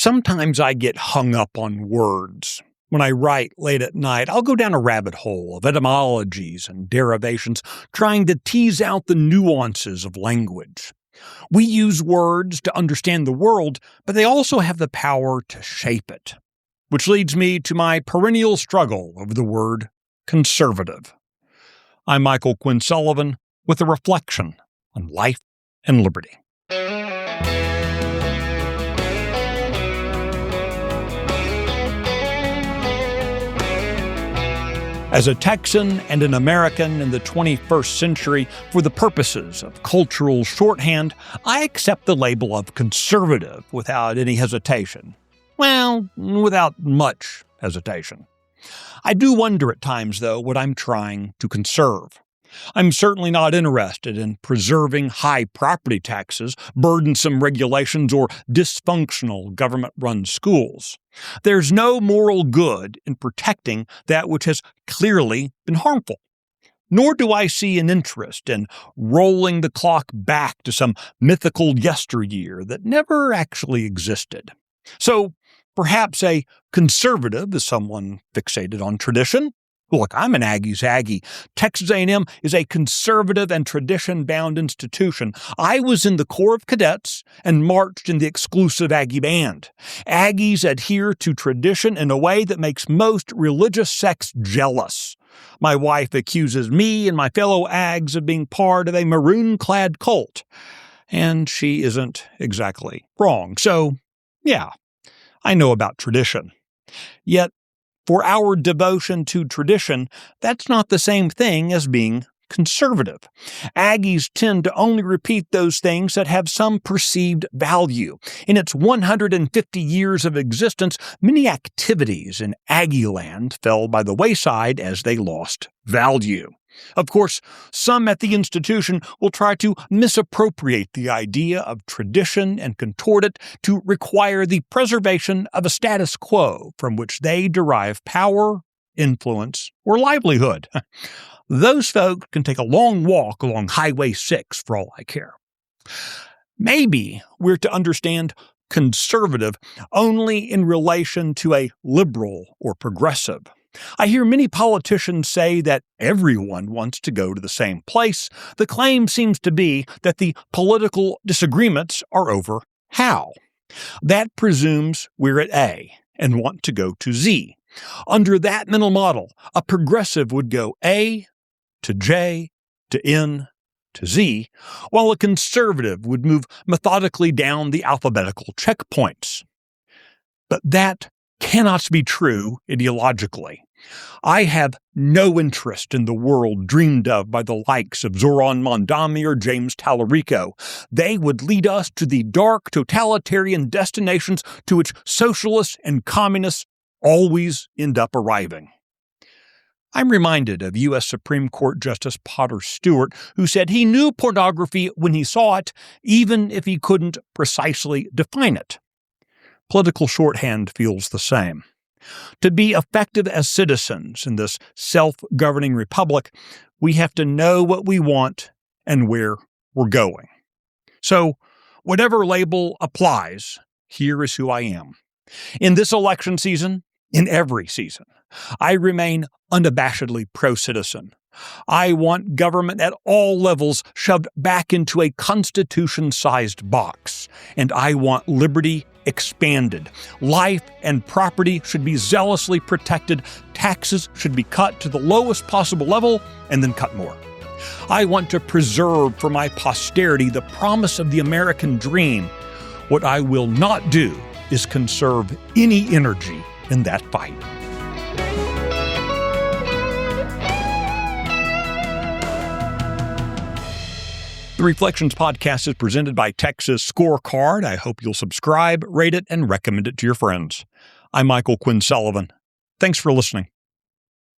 Sometimes I get hung up on words. When I write late at night, I'll go down a rabbit hole of etymologies and derivations, trying to tease out the nuances of language. We use words to understand the world, but they also have the power to shape it. Which leads me to my perennial struggle over the word conservative. I'm Michael Quinn Sullivan with a reflection on life and liberty. As a Texan and an American in the 21st century, for the purposes of cultural shorthand, I accept the label of conservative without any hesitation. Well, without much hesitation. I do wonder at times, though, what I'm trying to conserve. I'm certainly not interested in preserving high property taxes, burdensome regulations, or dysfunctional government-run schools. There's no moral good in protecting that which has clearly been harmful. Nor do I see an interest in rolling the clock back to some mythical yesteryear that never actually existed. So, perhaps a conservative is someone fixated on tradition. Look, I'm an Aggie's Aggie. Texas A&M is a conservative and tradition-bound institution. I was in the Corps of Cadets and marched in the exclusive Aggie Band. Aggies adhere to tradition in a way that makes most religious sects jealous. My wife accuses me and my fellow Aggs of being part of a maroon-clad cult. And she isn't exactly wrong. So, yeah, I know about tradition. Yet, for our devotion to tradition, that's not the same thing as being conservative. Aggies tend to only repeat those things that have some perceived value. In its 150 years of existence, many activities in Aggie land fell by the wayside as they lost value. Of course, some at the institution will try to misappropriate the idea of tradition and contort it to require the preservation of a status quo from which they derive power, influence, or livelihood. Those folks can take a long walk along Highway 6 for all I care. Maybe we're to understand conservative only in relation to a liberal or progressive. I hear many politicians say that everyone wants to go to the same place. The claim seems to be that the political disagreements are over how. That presumes we're at A and want to go to Z. Under that mental model, a progressive would go A to J to N to Z, while a conservative would move methodically down the alphabetical checkpoints. But that cannot be true ideologically. I have no interest in the world dreamed of by the likes of Zoran Mondami or James Tallarico. They would lead us to the dark totalitarian destinations to which socialists and communists always end up arriving. I'm reminded of U.S. Supreme Court Justice Potter Stewart, who said he knew pornography when he saw it, even if he couldn't precisely define it. Political shorthand feels the same. To be effective as citizens in this self-governing republic, we have to know what we want and where we're going. So, whatever label applies, here is who I am. In this election season, in every season, I remain unabashedly pro-citizen. I want government at all levels shoved back into a Constitution-sized box, and I want liberty expanded. Life and property should be zealously protected. Taxes should be cut to the lowest possible level and then cut more. I want to preserve for my posterity the promise of the American dream. What I will not do is conserve any energy in that fight. The Reflections podcast is presented by Texas Scorecard. I hope you'll subscribe, rate it, and recommend it to your friends. I'm Michael Quinn Sullivan. Thanks for listening.